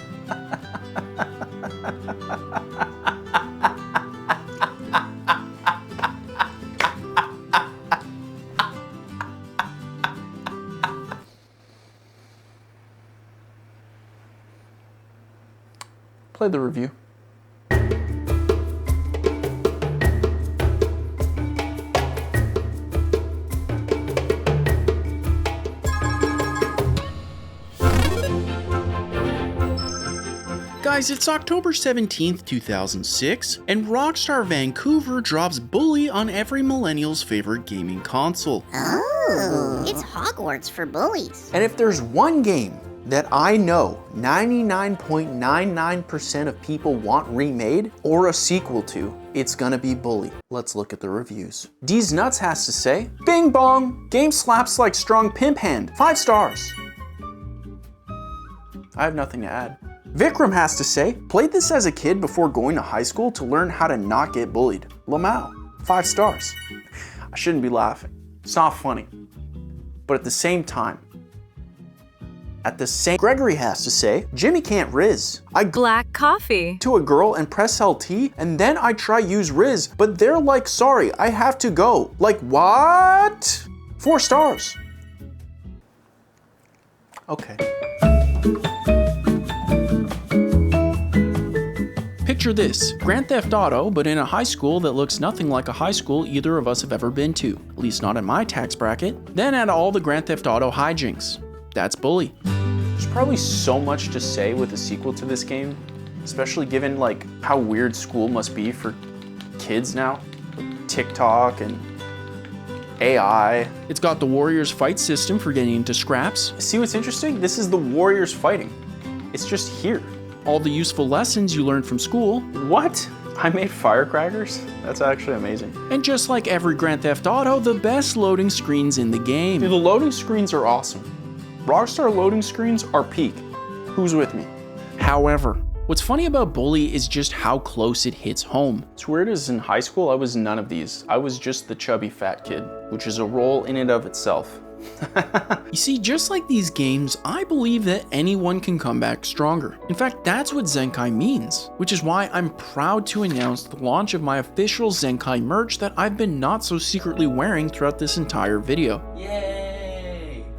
Play the review. Guys, it's October 17th, 2006, and Rockstar Vancouver drops Bully on every millennial's favorite gaming console. Oh, it's Hogwarts for bullies. And if there's one game that I know 99.99% of people want remade or a sequel to, it's gonna be Bully. Let's look at the reviews. D's Nuts has to say, bing bong, game slaps like strong pimp hand, 5 stars. I have nothing to add. Vikram has to say, played this as a kid before going to high school to learn how to not get bullied. Lamau, 5 stars. I shouldn't be laughing. It's not funny. But at the same time, Gregory has to say, Jimmy can't Riz. I Black coffee to a girl and press LT, and then I try use Riz, but they're like, sorry, I have to go. Like, what? 4 stars. Okay. Picture this, Grand Theft Auto, but in a high school that looks nothing like a high school either of us have ever been to, at least not in my tax bracket. Then add all the Grand Theft Auto hijinks. That's Bully. There's probably so much to say with a sequel to this game, especially given like how weird school must be for kids now, with TikTok and AI. It's got the Warriors fight system for getting into scraps. See what's interesting? This is the Warriors fighting. It's just here. All the useful lessons you learned from school. What? I made firecrackers? That's actually amazing. And just like every Grand Theft Auto, the best loading screens in the game. Dude, the loading screens are awesome. Rockstar loading screens are peak. Who's with me? However, what's funny about Bully is just how close it hits home. It's weird as in high school, I was none of these. I was just the chubby fat kid. which is a role in and of itself. You see, just like these games, I believe that anyone can come back stronger. In fact, that's what Zenkai means, which is why I'm proud to announce the launch of my official Zenkai merch that I've been not so secretly wearing throughout this entire video.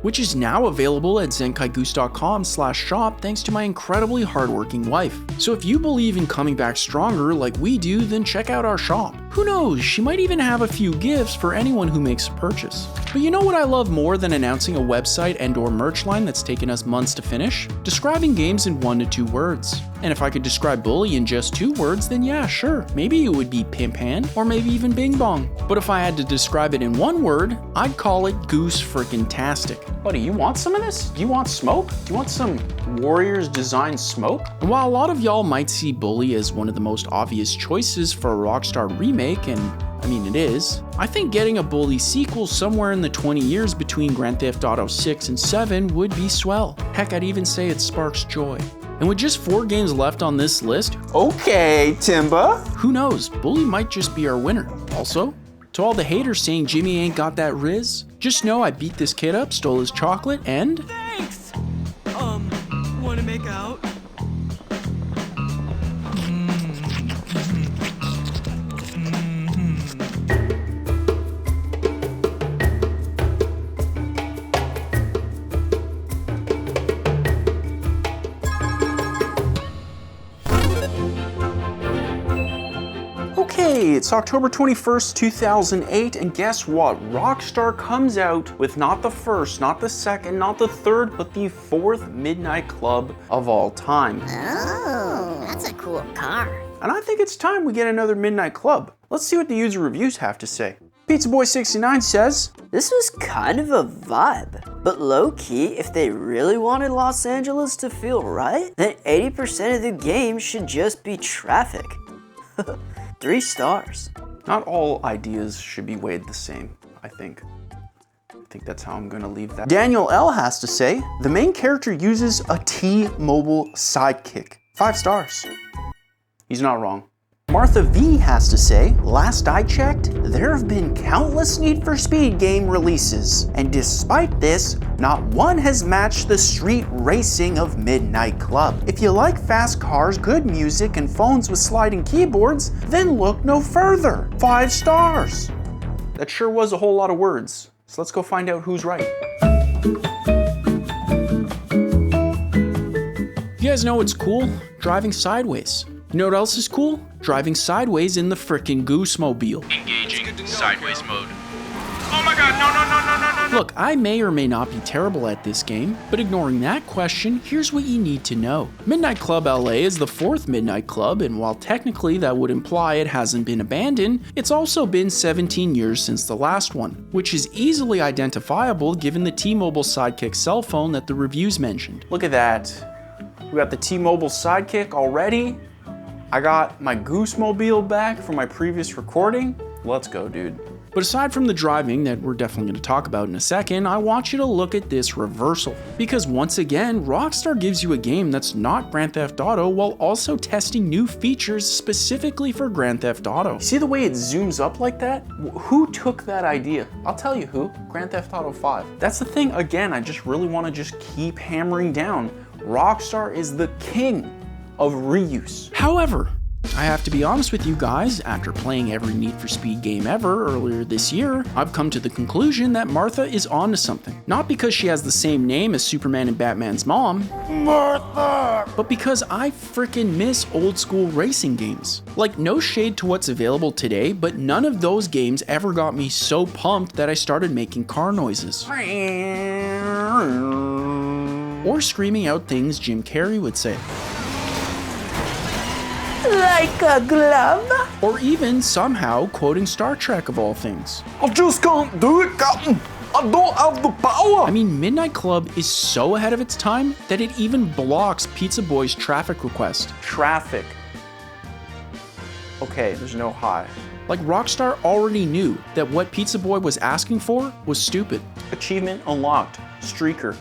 Which is now available at zenkaigoose.com/shop thanks to my incredibly hardworking wife. So if you believe in coming back stronger like we do, then check out our shop. Who knows, she might even have a few gifts for anyone who makes a purchase. But you know what I love more than announcing a website and/or merch line that's taken us months to finish? Describing games in 1 to 2 words. And if I could describe Bully in just 2 words, then yeah, sure, maybe it would be Pimpan, or maybe even Bing Bong. But if I had to describe it in 1 word, I'd call it Goose frickin' tastic. Buddy, you want some of this? Do you want smoke? Do you want some Warriors design smoke? And while a lot of y'all might see Bully as one of the most obvious choices for a Rockstar remake, and I mean it is, I think getting a Bully sequel somewhere in the 20 years between Grand Theft Auto 6 and 7 would be swell. Heck, I'd even say it sparks joy. And with just 4 games left on this list, okay, Timba, who knows, Bully might just be our winner. Also, to all the haters saying Jimmy ain't got that riz, just know I beat this kid up, stole his chocolate, and... Thanks! Wanna make out? Okay, it's October 21st, 2008, and guess what? Rockstar comes out with not the first, not the second, not the third, but the 4th Midnight Club of all time. Oh, that's a cool car. And I think it's time we get another Midnight Club. Let's see what the user reviews have to say. Pizza Boy 69 says, This was kind of a vibe, but low-key, if they really wanted Los Angeles to feel right, then 80% of the game should just be traffic. 3 stars. Not all ideas should be weighed the same, I think. I think that's how I'm gonna leave that. Daniel L has to say, the main character uses a T-Mobile sidekick. 5 stars. He's not wrong. Martha V has to say, last I checked, there have been countless Need for Speed game releases, and despite this, not one has matched the street racing of Midnight Club. If you like fast cars, good music, and phones with sliding keyboards, then look no further. 5 stars. That sure was a whole lot of words, so let's go find out who's right. You guys know what's cool? Driving sideways. You know what else is cool? Driving sideways in the frickin' Goose mobile. Engaging sideways mode. Oh my god, no. Look, I may or may not be terrible at this game, but ignoring that question, here's what you need to know. Midnight Club LA is the 4th Midnight Club, and while technically that would imply it hasn't been abandoned, it's also been 17 years since the last one, which is easily identifiable given the T-Mobile Sidekick cell phone that the reviews mentioned. Look at that. We got the T-Mobile Sidekick already. I got my Goose mobile back from my previous recording. Let's go, dude. But aside from the driving that we're definitely going to talk about in a second, I want you to look at this reversal. Because once again, Rockstar gives you a game that's not Grand Theft Auto while also testing new features specifically for Grand Theft Auto. See the way it zooms up like that? Who took that idea? I'll tell you who, Grand Theft Auto 5. That's the thing, again, I just really want to just keep hammering down. Rockstar is the king of reuse. However, I have to be honest with you guys, after playing every Need for Speed game ever earlier this year, I've come to the conclusion that Martha is onto something. Not because she has the same name as Superman and Batman's mom, Martha, but because I frickin' miss old school racing games. Like, no shade to what's available today, but none of those games ever got me so pumped that I started making car noises. Or screaming out things Jim Carrey would say. Like a glove? Or even somehow quoting Star Trek of all things. I just can't do it, Captain. I don't have the power. I mean, Midnight Club is so ahead of its time that it even blocks Pizza Boy's traffic request. Traffic. Okay, there's no high. Like, Rockstar already knew that what Pizza Boy was asking for was stupid. Achievement unlocked. Streaker.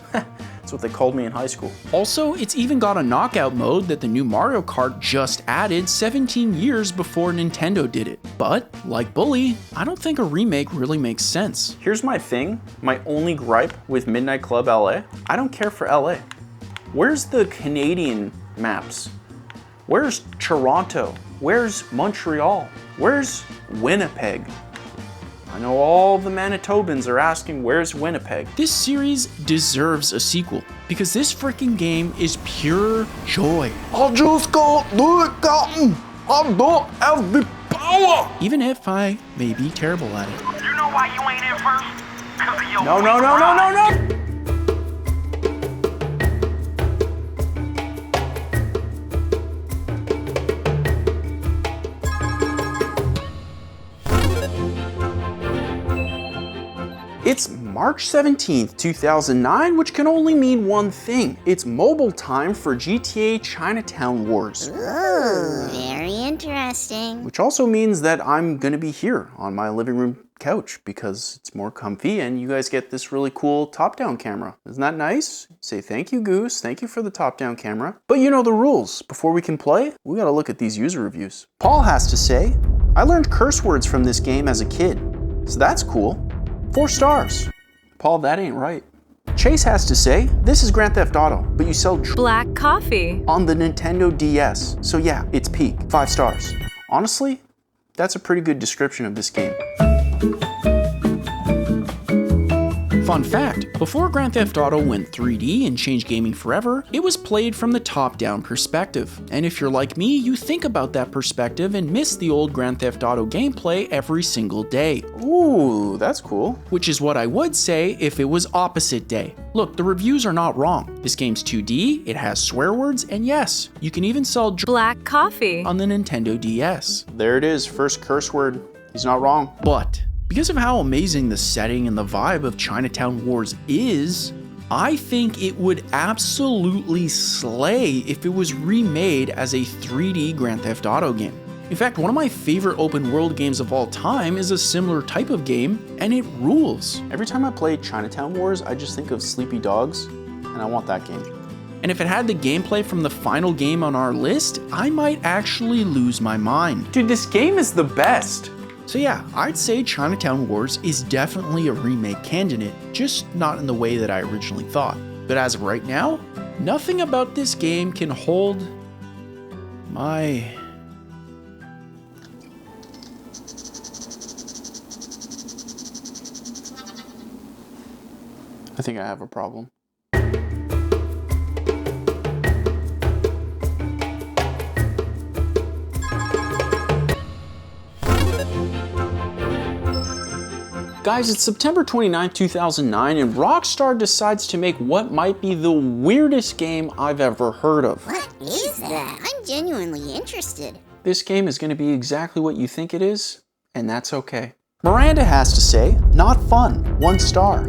It's That's what they called me in high school. Also, it's even got a knockout mode that the new Mario Kart just added 17 years before Nintendo did it. But, like Bully, I don't think a remake really makes sense. Here's my thing, my only gripe with Midnight Club LA. I don't care for LA. Where's the Canadian maps? Where's Toronto? Where's Montreal? Where's Winnipeg? I know all the Manitobans are asking, where's Winnipeg? This series deserves a sequel, because this freaking game is pure joy. I just can't do it, Captain. I don't have the power. Even if I may be terrible at it. You know why you ain't in first? 'Cause of your No. It's March 17th, 2009, which can only mean one thing. It's mobile time for GTA Chinatown Wars. Ooh, very interesting. Which also means that I'm gonna be here on my living room couch because it's more comfy and you guys get this really cool top-down camera. Isn't that nice? Say thank you, Goose. Thank you for the top-down camera. But you know the rules. Before we can play, we gotta look at these user reviews. Paul has to say, I learned curse words from this game as a kid, so that's cool. 4 stars. Paul, that ain't right. Chase has to say, this is Grand Theft Auto, but you sell black coffee on the Nintendo DS. So yeah, it's peak, 5 stars. Honestly, that's a pretty good description of this game. Fun fact, before Grand Theft Auto went 3D and changed gaming forever, it was played from the top-down perspective. And if you're like me, you think about that perspective and miss the old Grand Theft Auto gameplay every single day. Ooh, that's cool. Which is what I would say if it was opposite day. Look, the reviews are not wrong. This game's 2D, it has swear words, and yes, you can even sell black coffee on the Nintendo DS. There it is, first curse word. He's not wrong. But because of how amazing the setting and the vibe of Chinatown Wars is, I think it would absolutely slay if it was remade as a 3D Grand Theft Auto game. In fact, one of my favorite open world games of all time is a similar type of game, and it rules. Every time I play Chinatown Wars, I just think of Sleepy Dogs, and I want that game. And if it had the gameplay from the final game on our list, I might actually lose my mind. Dude, this game is the best. So yeah, I'd say Chinatown Wars is definitely a remake candidate, just not in the way that I originally thought. But as of right now, nothing about this game can hold my... I think I have a problem. Guys, it's September 29, 2009, and Rockstar decides to make what might be the weirdest game I've ever heard of. What is that? I'm genuinely interested. This game is going to be exactly what you think it is, and that's okay. Miranda has to say, not fun, 1 star.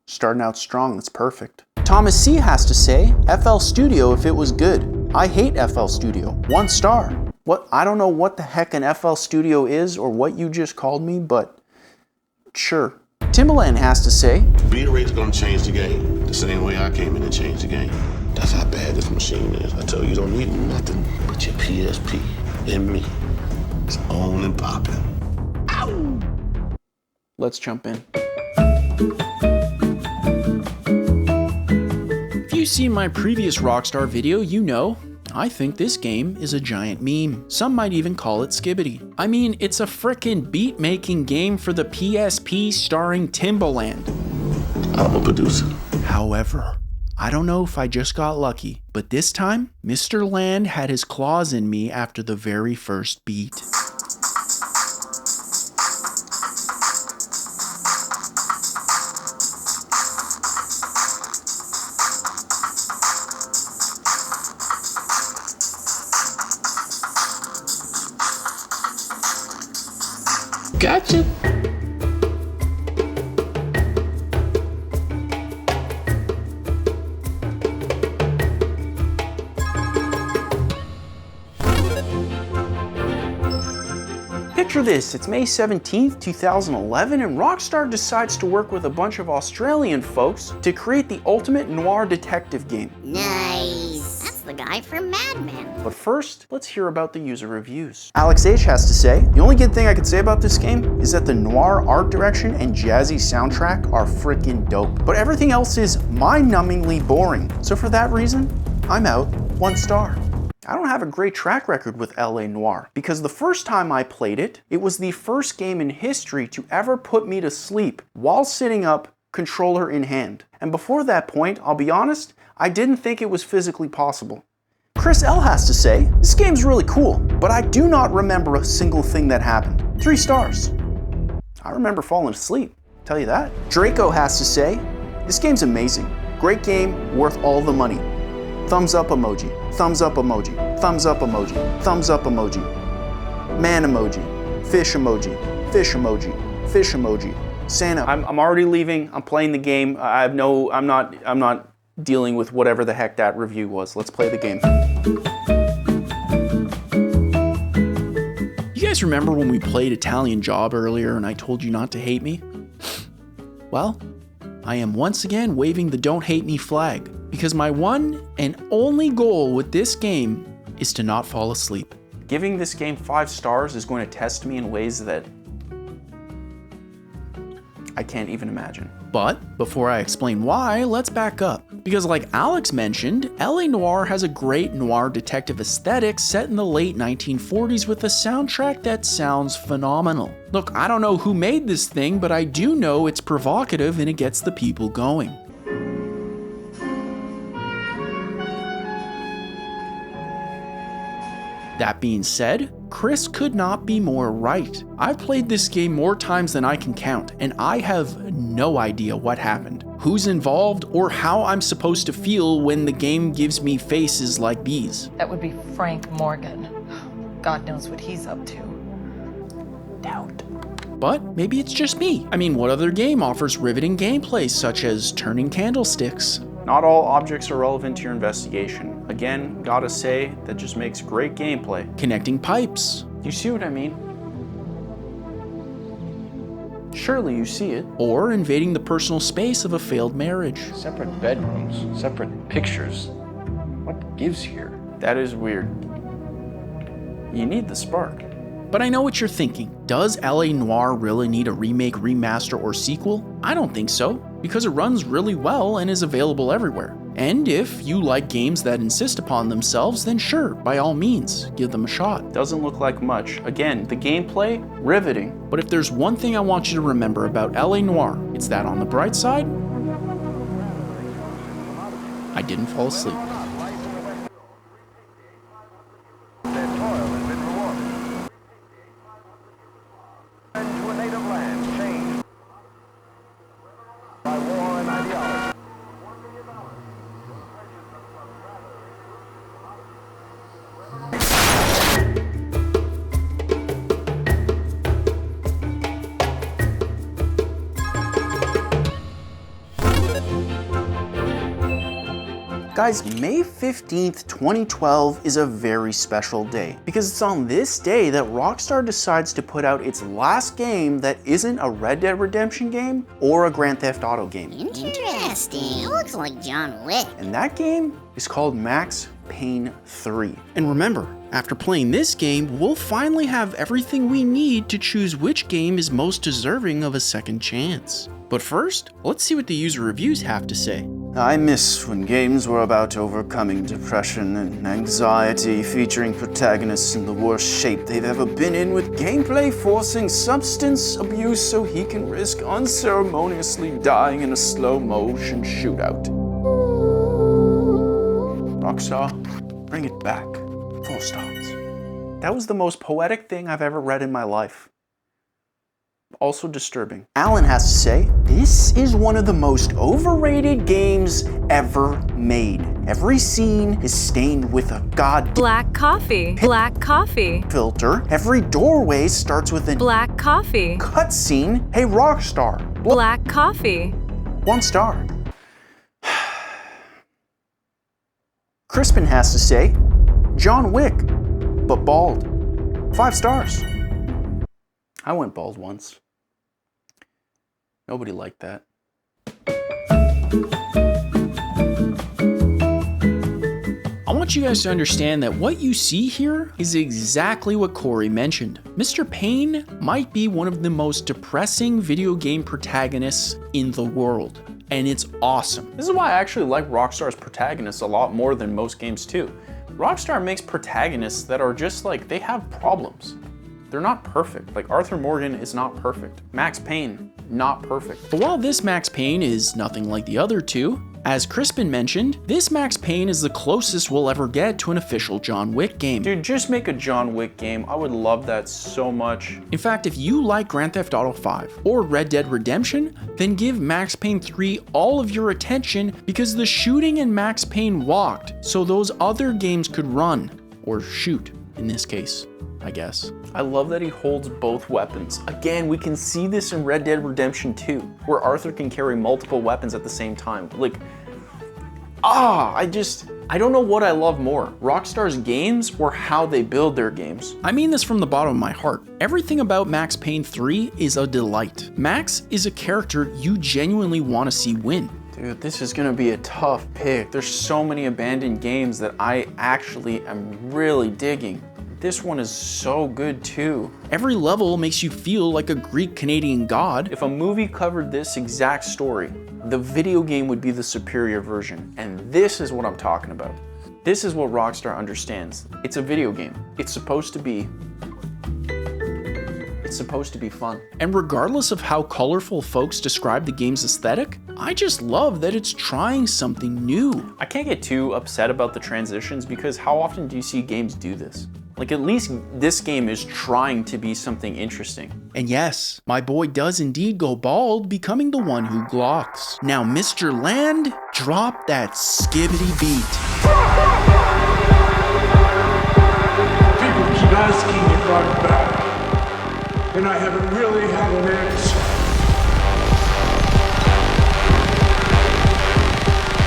Starting out strong, that's perfect. Thomas C has to say, FL Studio if it was good. I hate FL Studio, 1 star. What? I don't know what the heck an FL Studio is or what you just called me, but sure. Timbaland has to say, Beaterator's gonna change the game, the same way I came in and changed the game. That's how bad this machine is. I tell you, you don't need nothing but your PSP and me. It's on and popping. Ow! Let's jump in. If you've seen my previous Rockstar video, you know I think this game is a giant meme. Some might even call it skibbity. I mean, it's a frickin' beat-making game for the PSP starring Timbaland. I'm a producer. However, I don't know if I just got lucky, but this time, Mr. Land had his claws in me after the very first beat. Gotcha. Picture this, it's May 17th, 2011, and Rockstar decides to work with a bunch of Australian folks to create the ultimate noir detective game. Nice. That's the guy from Mad Men. But first, let's hear about the user reviews. Alex H has to say, the only good thing I could say about this game is that the noir art direction and jazzy soundtrack are freaking dope. But everything else is mind-numbingly boring. So for that reason, I'm out 1 star. I don't have a great track record with LA Noire, because the first time I played it, it was the first game in history to ever put me to sleep while sitting up, controller in hand. And before that point, I'll be honest, I didn't think it was physically possible. Chris L has to say, this game's really cool, but I do not remember a single thing that happened. 3 stars. I remember falling asleep, tell you that. Draco has to say, this game's amazing. Great game, worth all the money. Thumbs up emoji, thumbs up emoji, thumbs up emoji, thumbs up emoji, man emoji, fish emoji, fish emoji, fish emoji. Santa, I'm already leaving, I'm playing the game. I'm not dealing with whatever the heck that review was. Let's play the game. You guys remember when we played Italian Job earlier and I told you not to hate me? Well, I am once again waving the don't hate me flag, because my one and only goal with this game is to not fall asleep. Giving this game 5 stars is going to test me in ways that I can't even imagine. But before I explain why, let's back up. Because like Alex mentioned, LA Noire has a great noir detective aesthetic set in the late 1940s with a soundtrack that sounds phenomenal. Look, I don't know who made this thing, but I do know it's provocative and it gets the people going. That being said, Chris could not be more right. I've played this game more times than I can count, and I have no idea what happened, who's involved, or how I'm supposed to feel when the game gives me faces like these. That would be Frank Morgan. God knows what he's up to. Doubt. But maybe it's just me. I mean, what other game offers riveting gameplay such as turning candlesticks? Not all objects are relevant to your investigation. Again, gotta say, that just makes great gameplay. Connecting pipes. You see what I mean? Surely you see it. Or invading the personal space of a failed marriage. Separate bedrooms, separate pictures. What gives here? That is weird. You need the spark. But I know what you're thinking. Does LA Noire really need a remake, remaster, or sequel? I don't think so, because it runs really well and is available everywhere. And if you like games that insist upon themselves, then sure, by all means, give them a shot. Doesn't look like much. Again, the gameplay, riveting. But if there's one thing I want you to remember about LA Noire, it's that on the bright side, I didn't fall asleep. Guys, May 15th, 2012 is a very special day, because it's on this day that Rockstar decides to put out its last game that isn't a Red Dead Redemption game or a Grand Theft Auto game. Interesting. It looks like John Wick. And that game is called Max Payne 3. And remember, after playing this game, we'll finally have everything we need to choose which game is most deserving of a second chance. But first, let's see what the user reviews have to say. I miss when games were about overcoming depression and anxiety, featuring protagonists in the worst shape they've ever been in, with gameplay forcing substance abuse so he can risk unceremoniously dying in a slow-motion shootout. Rockstar, bring it back. 4 stars. That was the most poetic thing I've ever read in my life. Also disturbing. Alan has to say, this is one of the most overrated games ever made. Every scene is stained with a black coffee. Black coffee. Filter. Every doorway starts with a black coffee. Cutscene. Hey, Rockstar. Black coffee. 1 star. Crispin has to say, John Wick, but bald. 5 stars. I went bald once. Nobody liked that. I want you guys to understand that what you see here is exactly what Corey mentioned. Mr. Payne might be one of the most depressing video game protagonists in the world, and it's awesome. This is why I actually like Rockstar's protagonists a lot more than most games too. Rockstar makes protagonists that are just like, they have problems. They're not perfect. Like Arthur Morgan is not perfect. Max Payne, not perfect. But while this Max Payne is nothing like the other two, as Crispin mentioned, this Max Payne is the closest we'll ever get to an official John Wick game. Dude, just make a John Wick game. I would love that so much. In fact, if you like Grand Theft Auto 5 or Red Dead Redemption, then give Max Payne 3 all of your attention because the shooting in Max Payne walked so those other games could run, or shoot in this case, I guess. I love that he holds both weapons. Again, we can see this in Red Dead Redemption 2, where Arthur can carry multiple weapons at the same time. Like, I don't know what I love more, Rockstar's games or how they build their games. I mean this from the bottom of my heart. Everything about Max Payne 3 is a delight. Max is a character you genuinely want to see win. Dude, this is gonna be a tough pick. There's so many abandoned games that I actually am really digging. This one is so good too. Every level makes you feel like a Greek Canadian god. If a movie covered this exact story, the video game would be the superior version. And this is what I'm talking about. This is what Rockstar understands. It's a video game. It's supposed to be fun. And regardless of how colorful folks describe the game's aesthetic, I just love that it's trying something new. I can't get too upset about the transitions because how often do you see games do this? Like, at least this game is trying to be something interesting. And yes, my boy does indeed go bald, becoming the one who glocks. Now, Mr. Land, drop that skibbity beat. People keep asking if I'm back, and I haven't really had an answer.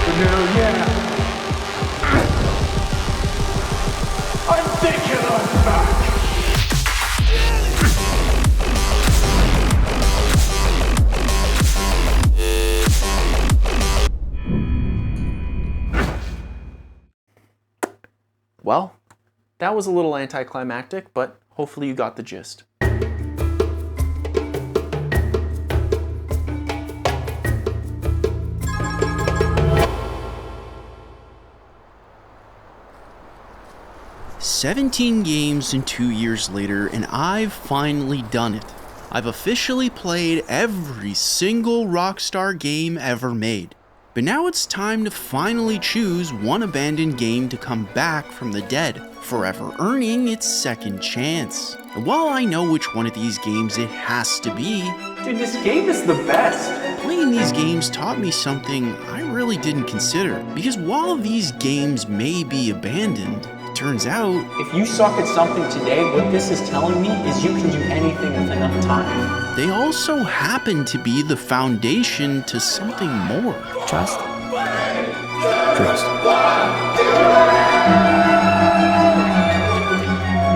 But now, yeah. I'm thinking I'm back. Well, that was a little anticlimactic, but hopefully you got the gist. "17 games and 2 years later, and I've finally done it. I've officially played every single Rockstar game ever made. But now it's time to finally choose one abandoned game to come back from the dead, forever earning its second chance. And while I know which one of these games it has to be, dude, this game is the best. Playing these games taught me something I really didn't consider. Because while these games may be abandoned, turns out, if you suck at something today, what this is telling me is you can do anything with enough time. They also happen to be the foundation to something more. Trust. Trust.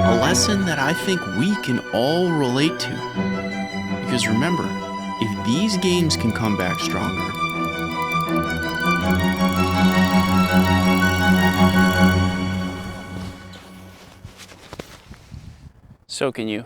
A lesson that I think we can all relate to. Because remember, if these games can come back stronger, so can you.